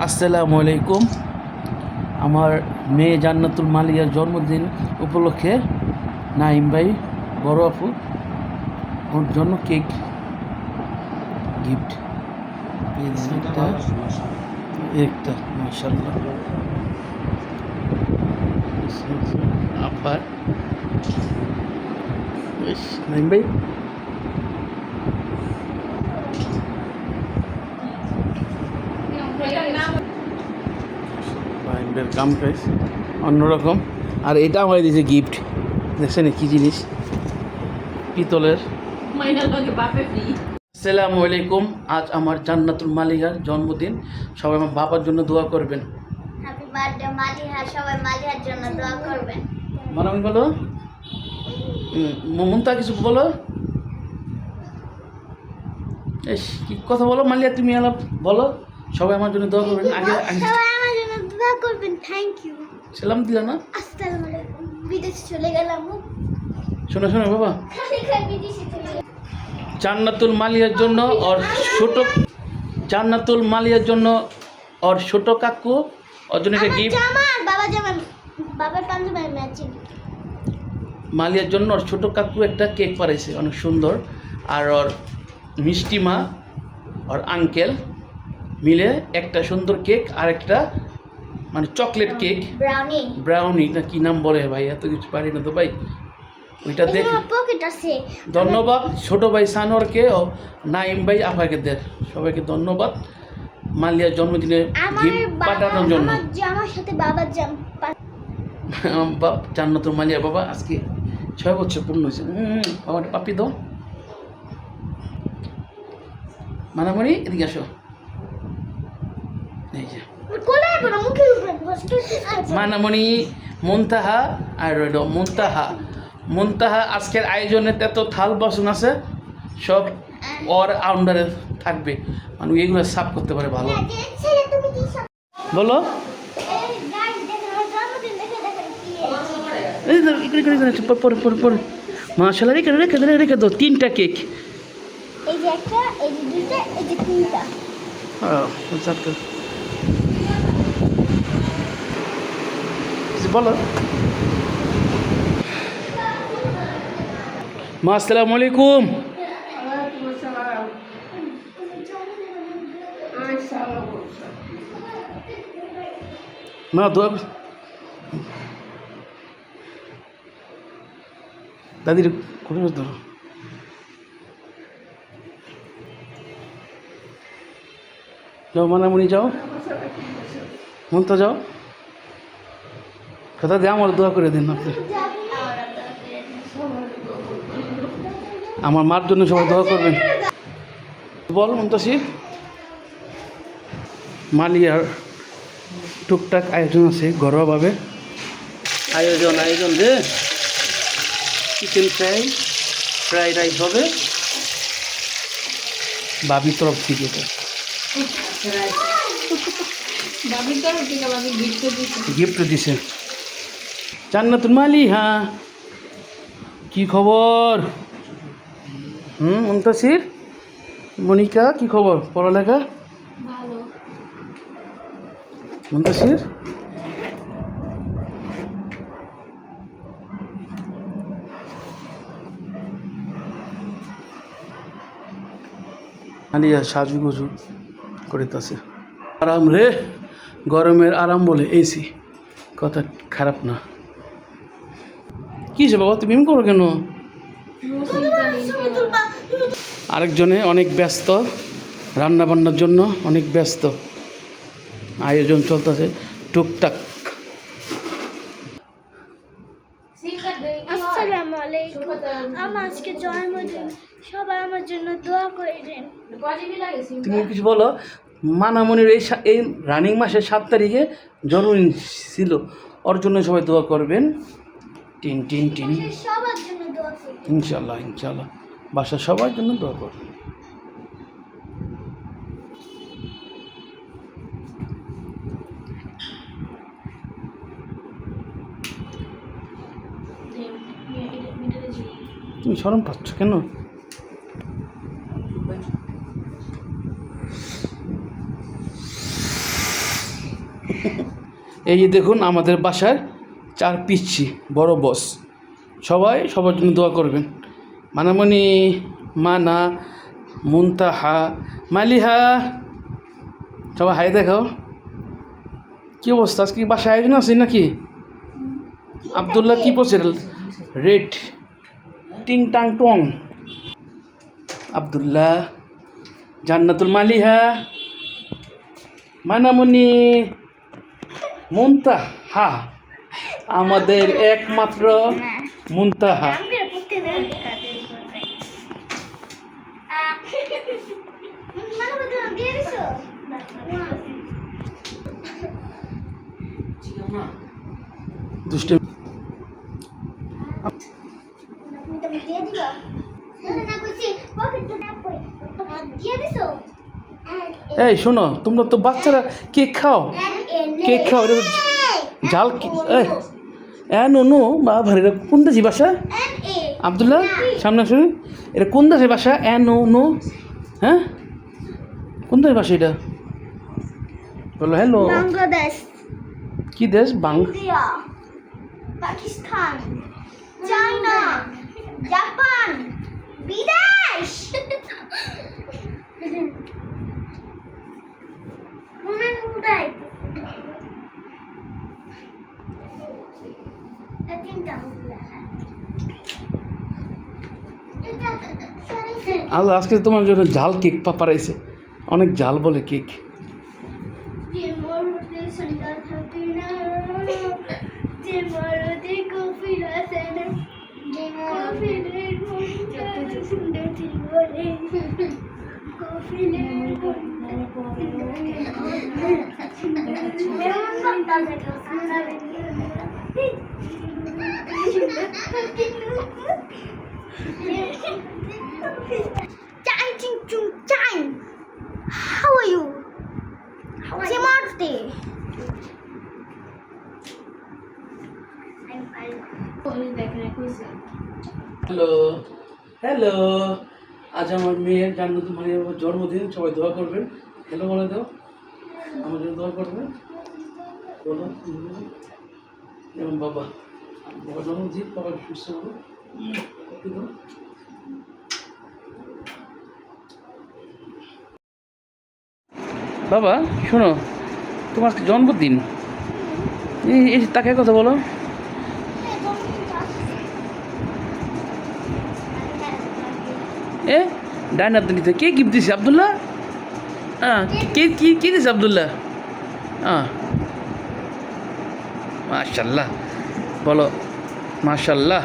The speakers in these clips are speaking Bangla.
আসসালামু আলাইকুম। আমার মেয়ে জান্নাতুল মালিয়ার জন্মদিন উপলক্ষে নাইম ভাই বড় আপু ওর জন্য কেক গিফট একটা মাশাআল্লাহ। আবার নাইম ভাই ভাইদের কাম কাজ অন্যরকম। আর এটা আমার দিয়েছে গিফট, দেখছেন কী জিনিস, পিতলের। আসসালামু আলাইকুম। আজ আমার জান্নাতুল মালিহার জন্মদিন, সবাই আমার বাবার জন্য দোয়া করবেন। হ্যাপি বার্থডে মালিহা, সবাই মালিহার জন্য দোয়া করবেন। মানামি বলো, মমতা কিছু বলো। কি কথা বলো মালিয়া, তুমি আলাপ বলো। সবাই আমার জন্য দোয়া করবেন। আগে সবাই আমার জন্য দোয়া করবেন। Thank you. সালাম দিলা না? আসসালামু আলাইকুম। বিদেশে চলে গেলাম। শোনো শোনো বাবা, বিদেশে চলে গেলাম। জান্নাতুল মালিয়ার জন্য ওর ছোট জান্নাতুল মালিয়ার জন্য ওর ছোট কাকু ওর জন্য একটা গিফট। বাবার পাঞ্জাবি ম্যাচিং। মালিয়ার জন্য ওর ছোট কাকু একটা কেক পাঠাইছে, অনেক সুন্দর। আর ওর মিষ্টি মা ওর আঙ্কেল মিলে একটা সুন্দর কেক, আর একটা মানে চকলেট কেক, ব্রাউনি না কি নাম বলে ভাই, এত কিছু পারি না তো ভাই। ওইটা দেখ, ধন্যবাদ ছোট ভাই সানোয়ারকে ও নাইম ভাই আপাকে দেখ, সবাইকে ধন্যবাদ মালিয়ার জন্মদিনে গিফট পাঠানোর জন্য। আমার সাথে বাবার জান্নাতুল মালিয়া বাবা আজকে 6 বছর পূর্ণ হয়েছে। বাবাটা পাপি দাও। মানামণি এদিকে আসো। এই যে মানামণি, মুনতাহা আর রইল মুনতাহা আজকের আয়োজনে এত থাল বাসন আছে, সব ওর আন্ডারে থাকবে, মানে এগুলো সাফ করতে পারে ভালো। বলো মাশাআল্লাহ, রেখে দাও 3টা কেক। এই যে একটা, এই যে দুইটা, এই যে তিনটা। বলো মা আসসালামু আলাইকুম। মা দোয়া দাদির করে ধরো। যাও মানামণি, যাও মমতা, যাও কথা দিয়ে আমার দোয়া করে দিন আপনি। আমার মার জন্য সবাই দোয়া করবেন। বল মমতাসি। মালিয়ার টুকটাক আয়োজন আছে ঘরোয়াভাবে, আয়োজন রে চিকেন ফ্রাইড রাইস হবে বাবির তরফ থেকে। গিফট দিছে জান্নাতুল মালিহা। কি খবর? মুনতাসির, মনিকা কি খবর, পড়ালেখা? মুনতাসির মালিয়া সাজুগুজু করিতেছে। আরাম রে, গরমের আরাম বলে এসি, কথা খারাপ না। কী বাবা তুমি এমন করো কেন? আরেকজনে অনেক ব্যস্ত, রান্না বান্নার জন্য অনেক ব্যস্ত, আয়োজন চলতেছে টুকটাক। আসসালামু আলাইকুম। আমার আজকে জন্মদিন, সবাই আমার জন্য দোয়া করবেন। তুমি কিছু বলো। মানামণির এই রানিং মাসের 7 তারিখে জন্মদিন ছিল, ওর জন্য সবাই দোয়া করবেন। টিন সবার জন্য দোয়া করবেন ইনশাল্লাহ বাসার সবার জন্য দোয়া করবেন। তুমি শরম পাচ্ছ কেন? এই যে দেখুন আমাদের বাসার 4 পিচ্ছি বড় বস, সবাই সবার জন্য দোয়া করবেন। মানামণি, মানা, মুনতাহা, মালিহা, সবাই হাই দেখাও। কী অবস্থা, আজকে কি বাসায় আয়োজন আছে নাকি? আবদুল্লাহ কী পড়ছে? রেড টিং টাং টং। আবদুল্লাহ, জান্নাতুল মালিহা, মানামণি, মুনতাহা, আমাদের একমাত্র মুনতাহা। দুষ্টু। এই শোনো, তোমরা তো বাচ্চারা কেক খাও, কেক খাও। এটা জাল নো বা ভারী কোন দেশি বাসা? আবদুল্লাহ সামনে আসুন। এটা কোন দেশের বাসা? নো হ্যাঁ, কোন দেশের বাসা এটা? বলো হ্যালো। বাংলাদেশ। কি দেশ? ইন্ডিয়া, পাকিস্তান, চায়না, জাপান, বিদেশ। আল্লাহ আজকে তোমার জন্য ঝাল কেক পাড়াইছে, অনেক ঝাল বলে cake. How are you? Timothy. I'm fine. Hello hello, আজ আমার মেয়ের জান্নাতুল মারিয়ামের জন্মদিন, সবাই দোয়া করবেন। হ্যালো বলে দাও, আমার জন্য দোয়া করবেন। বলো যেমন বাবা জন্মদিন, বাবা সুস্থ হবো। বাবা শোনো, তোমার জন্মদিন, এই তাকে কথা বলো। এ ডাইনার দিতে কে গিফট দিছে? আবদুল্লাহ। হ্যাঁ, কে কি কি দিছে আবদুল্লাহ? হ্যাঁ, মাশাল্লাহ বলো, মাশাল্লাহ।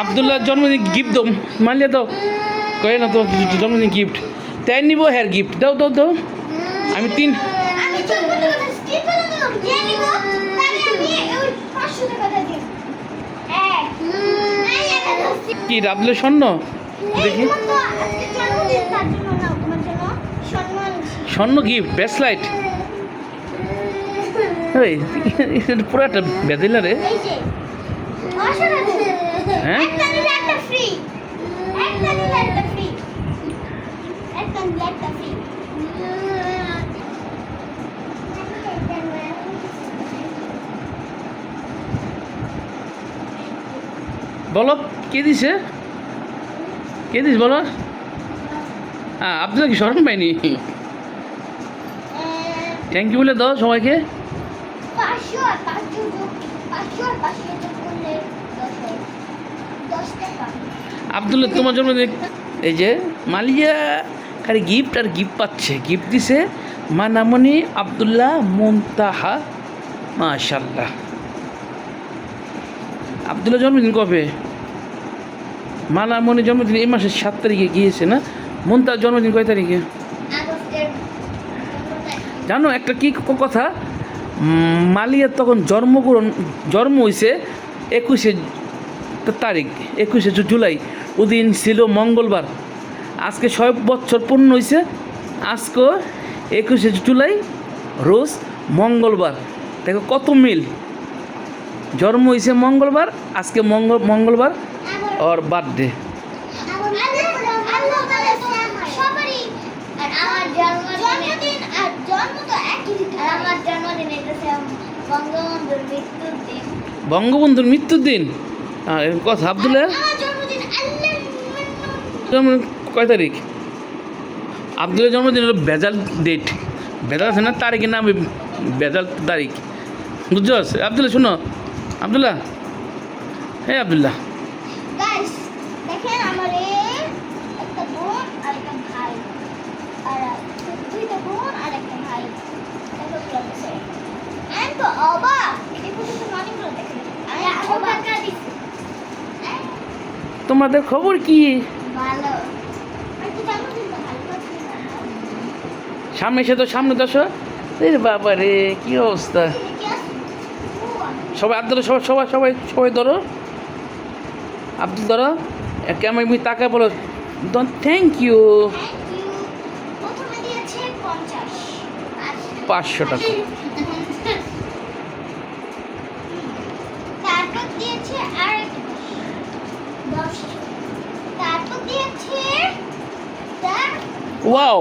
আবদুল্লাহ জন্মদিন গিফট দাও, মানলিয়া দাও, কয়ে না তো জন্মদিন গিফট তাই নিবো। হ্যাঁ গিফট দাও দাও দাও। আমি 3 কি রাবলে স্বর্ণ দেখি, স্বর্ণ গিফট ব্রেসলাইট। পুরো একটা বেদিলা রে। হ্যাঁ বলো কে দিছে, কে দিস বলো। হ্যাঁ আব্দুল কি স্মরণ পাইনি? থ্যাংক ইউ বলে দাও সবাইকে। আবদুল্লাহ তোমার জন্মদিন, এই যে মালিয়া খালি গিফট আর গিফট পাচ্ছে। গিফট দিছে মানামণি, আবদুল্লাহ, মুনতাহা, মাশাল্লাহ। আবদুল্লাহ জন্মদিন কবে? মানামণির জন্মদিন এই মাসের 7 তারিখে গিয়েছে না? মুনতাহার জন্মদিন কয় তারিখে জানো? একটা কি কথা, মালিয়ার তখন জন্ম হয়েছে 21 তারিখ, 21 জুলাই। ওদিন ছিল মঙ্গলবার। আজকে 6 বছর পূর্ণ হয়েছে। আজকে 21 জুলাই, রোজ মঙ্গলবার। দেখো কত মিল। জন্ম হয়েছে মঙ্গলবার, আজকে মঙ্গলবার ওর বার্থডে। বঙ্গবন্ধুর মৃত্যুর দিন। বঙ্গবন্ধুর মৃত্যুর দিন? এরকম কথা। আব্দুল্লাহ আমার জন্মদিন জন্ম কয় তারিখ? আব্দুল্লাহ জন্মদিন হলো ভেজাল ডেট। ভেজাল আছে না তারিখের নাম, ভেজাল তারিখ। বুঝছো আব্দুল্লাহ? শুনো আব্দুল্লাহ, হ্যাঁ আব্দুল্লাহ, গাইস দেখেন আমার একটা বোন আর একটা ভাই, আর দুইটা বোন আর একটা ভাই। আমি তো অবাক, এটা কিন্তু অনেকগুলো দেখেন। আমি অবাক দিচ্ছি। তোমাদের খবর কি? ভালো। আর কি জন্মদিন তো ভালো করছি না। সামনে এসে তো, সামনে তো আসো। এই বাবা রে, কি অবস্থা! কি আছে? সবাই আব্দুল্লাহ, সবাই সবাই সবাই সবাই ধরো। আব্দুল ধরো, কেমন তাকায় বলো থ্যাংক ইউ। Thank you. প্রথমে দিয়েছে 50, 500 টাকা। তারপর দিয়েছে আর 10, তারপর দিয়েছে ওয়াও,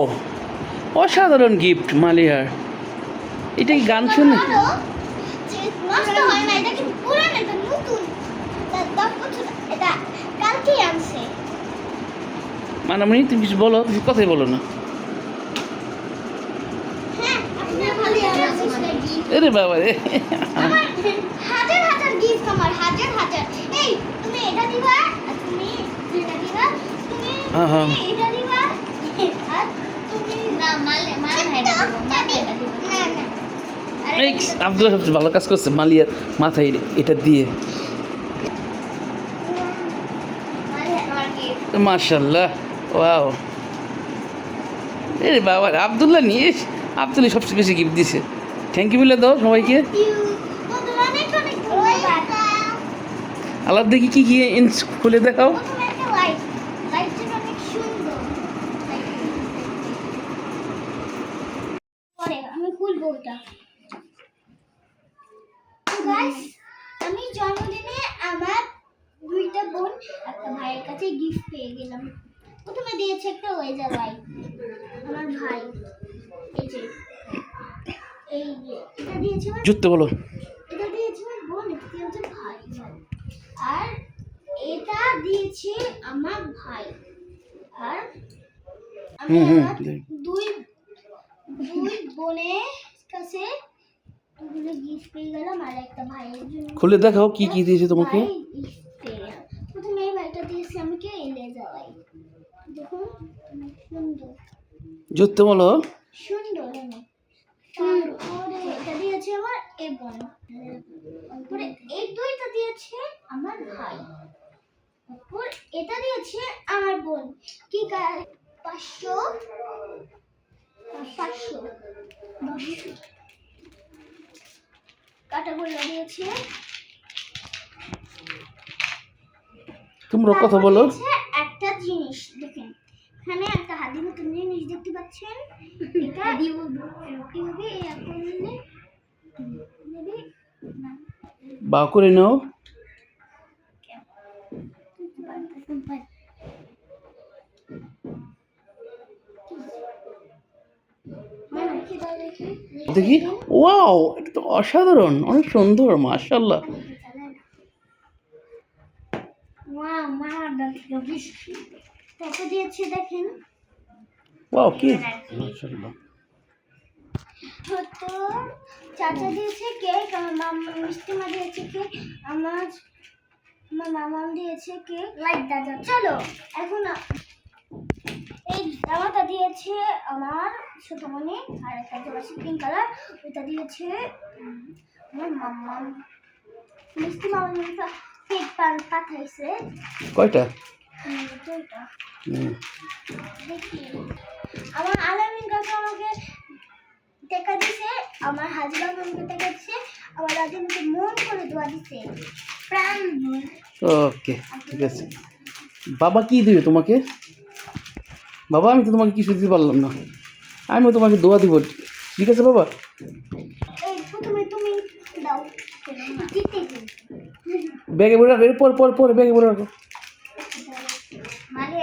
অসাধারণ গিফট মালিয়ার। এটা কি গান শুনে? নষ্ট হয় না, এটা কিন্তু পুরানো, এটা নতুন। এটা 10 বছর, এটা কালকেই আনছে। মানামণি তুমি কিছু বলো, তুমি কথাই বলো না। হ্যাঁ, আপনার ভালোই আছে গিফট। আরে বাবা রে, আমার হাজার হাজার গিফট, আমার হাজার হাজার। এই তুমি এটা দিবা, আর তুমি এটা দিবা, তুমি এটা দিবা, আর তুমি না মালে এটা দিব, মালে এটা দিব। না না, এই আব্দুল্লাহ সবচেয়ে ভালো কাজ করছে মালিয়ার মাথায় এটা দিয়ে। মালে আমার গিফট। মাশাআল্লাহ, ওয়াও। এই বাবা, আব্দুল্লাহ নিয়ে আব্দুল্লাহ সবচেয়ে বেশি গিফট দিছে। থ্যাংক ইউ বলে দাও সবাইকে। বন্ধুরা অনেক অনেক ধন্যবাদ। আল্লাহ দেখি কি কি খুলে দেখাও। প্রথমে একটা লাইট, লাইটটা অনেক সুন্দর। পরে আমি খুলবো ওটা। গাইস, আমি জন্মদিনে আমার দুইটা বোন একটা ভাইয়ের কাছে গিফট পেয়ে গেলাম। প্রথমে দিয়েছে একটা ওয়েজার লাইট আমার ভাই, এই যে এটা দিয়েছে আমার, জুতো বলো। এটা দিয়েছে আমার বোন, এটা দিয়েছে ভাই, আর এটা দিয়েছে আমার ভাই। আর আমি আমার দুই বোনের কাছে গিফট পেয়ে গেলাম, আর একটা ভাইয়ের জন্য খুলে দেখাও কি কি দিয়েছে তোমাকে। ভাই gift পেয়ে গেলাম। প্রথমে এই ভাইটা দিয়েছে আমাকে লেজার লাইট, দেখুন অনেক সুন্দর জুতো বলো। সুন্দর অনেক। তারপরে এটা দিয়েছে আমার এই বোন, তারপরে এই দুইটা দিয়েছে আমার ভাই, তারপর এটা দিয়েছে আমার বোন। কি 500 কাটাগুলো দিয়েছে। তোমরা কথা বলো। তারপর দিয়েছে একটা জিনিস, দেখেন এখানে একটা হাতির মতন জিনিস দেখতে পাচ্ছেন। এটা কিভাবে বা করে নাও। দেখি, ওয়াও, এটা তো অসাধারণ, অনেক সুন্দর, মাশাআল্লাহ। তারপর দিয়েছে দেখেন, ওয়াও, কি মাশাআল্লাহ। তো চাচা দিয়েছে কেক, আমার মামা মিষ্টি মা দিয়েছে কেক, আমার মামা দিয়েছে কেক। লাইট দাদা, চলো এখন এই জামাটা দিয়েছে আমার ছোট বোনে, আর একটা জোড়া পিঙ্ক কালার, ওইটা দিয়েছে আমার মামা। মিষ্টি মামা কেক পাঠাইছে। কয়টা? দুইটা। দেখি আমার আলামিন কাকা আমাকে টাকা দিছে, আমার হাজিরা আমাকে টাকা দিছে, আমার দাদি আমাকে মন করে দোয়া দিছে, প্রাণ মন। ওকে, ঠিক আছে। বাবা কি দিবে তোমাকে? বাবা, আমি তো তোমাকে কিছু দিতে পারলাম না, আমিও তোমাকে দোয়া দিব, ঠিক আছে বাবা? এই প্রথমে তুমি দাও, দিতে ব্যাগে ভরে রাখো, পর পর পর ব্যাগে ভরে রাখো। মানে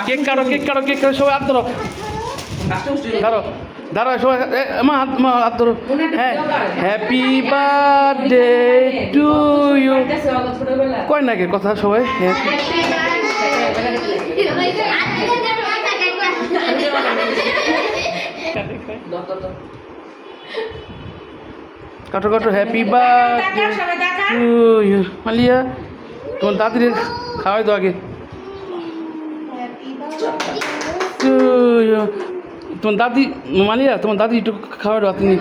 কেক কাটো সবাই হাত ধরো দাঁড়ো সবাই মা হাত ধরো হ্যাঁ হ্যাপি বার্থডে টু ইউ কয় না কে কথা সবাই হ্যাঁ কাটো হ্যাপি বার্থডে টু ইউ মালিয়া তোমার দাদির খাওয়াই তো আগে টু ইউ তোমার দাদি মালিয়া তোমার দাদি একটু খাওয়াই দাও তুমি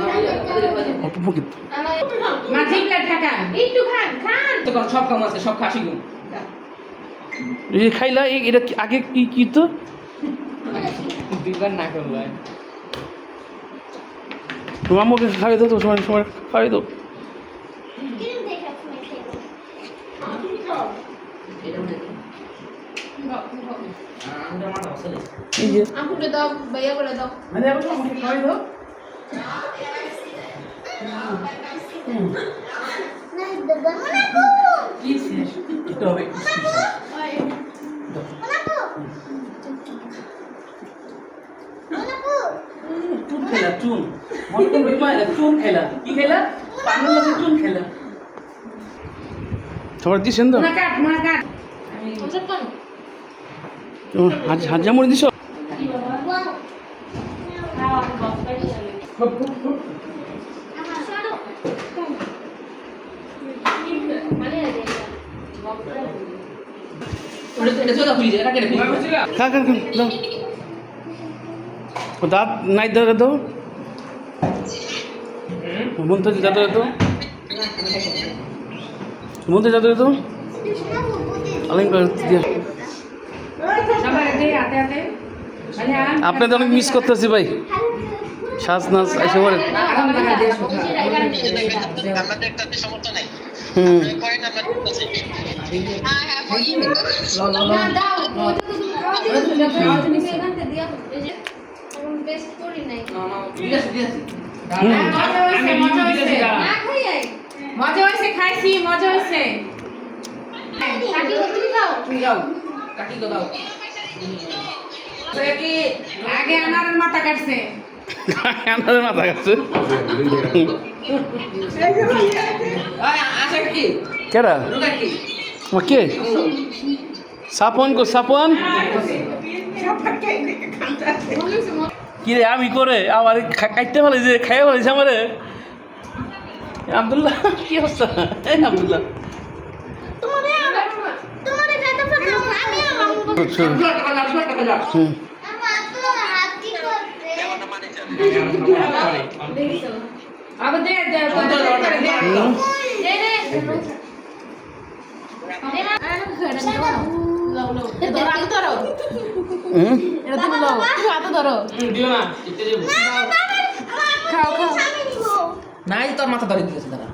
অল্প পকিত খাইলা এটা আগে কি তো দুইবার না করলো তোমার আমাকে খাওয়াই দাও তো সময় খাওয়াই দাও এই যে আমাকে দাও ভাইয়া করে দাও মানে আমাকে খাওয়াই দাও এটা হবে চুন খেলা চুন চুন খেলা কি খেলা পানের মধ্যে চুন খেলা সবার দিছেন তো হাজা মরে দিছ দাঁত নাই ধরে তো মন্ত্র যাতে তো মন্ত্র যাতে তো আলিঙ্গ দিয়ে আপনাদের অনেক মিস করতেছি ভাই শ্বাস নাচ এসে পড়ে মজা হয়েছে খাইছি মজা হয়েছে আগে আনারের মাথা কাটছে আনারের মাথা কাটছে কেডা কে সাপন সাপন কি রে আমি করে আমার কাটতে ভালো যে খাইয়ে ভালোছে আমারে আব্দুল্লাহ কি অবস্থা এই আব্দুল্লাহ নাই তোর মাথা ধরে দিতেছে দাদা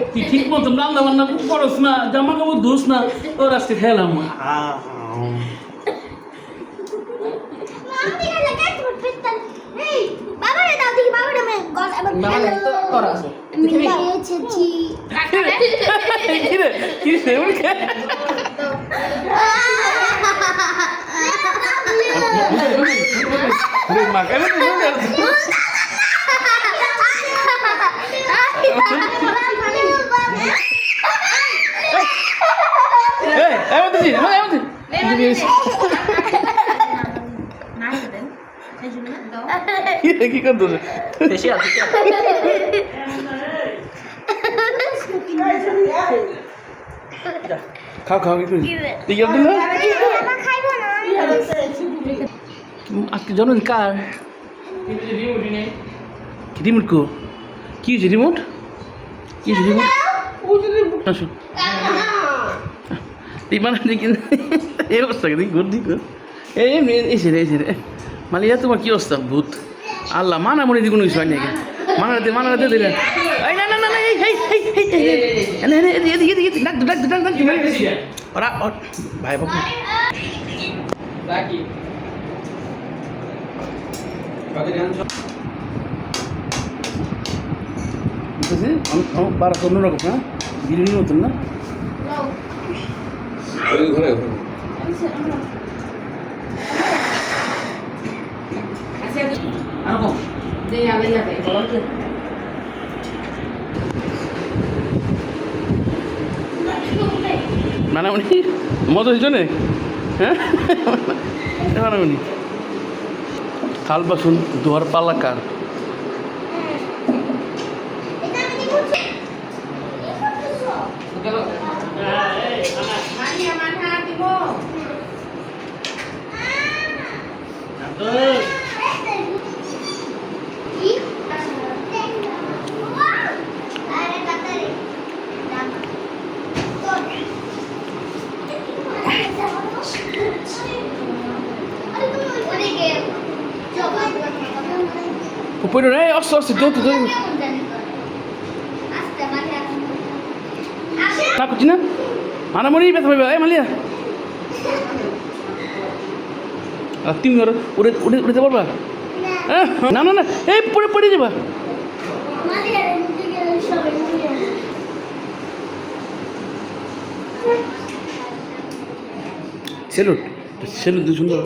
তুই ঠিক মতো রান্না বান্না করস না জামা কাপড় ধুস না তোর আজকে খেলাম কি করতো খাও খাও কি ঠিক আছে আজকে জন্মদিন কার রিমোট কো কি হয়েছে রিমোট কি হয়েছে রিমোট আসো রিমান এই অবস্থা কি ঘুর দিক এই এসে রে মালিয়া তোমার কি অবস্থা ভূত আল্লাহ মানা মনে দিয়ে কোনো কিছু হয় নাকি মানাতে দিলেন এই না না না এই ডাক ওরা ভাই বাবু অন্যরকম না বিরিয়ানির মতন না আচ্ছা আর কম দে আলে যাবে বলো তো মানামনি মজা হয়েছে না হ্যাঁ মানামনি থাল বাসন ধোয়ার পালা কার মানিয়া মানহা দিব উপরে রে অস্ত অস্ত দৌড় দৌড় না করছি না মানামনি ব্যথা পাইবা এই মালিয়া আর তুমি উড়ে উড়ে উড়ে পারবা হ্যাঁ না না না এই পড়ে পড়ে যাবা সেলুট সেলুট সুন্দর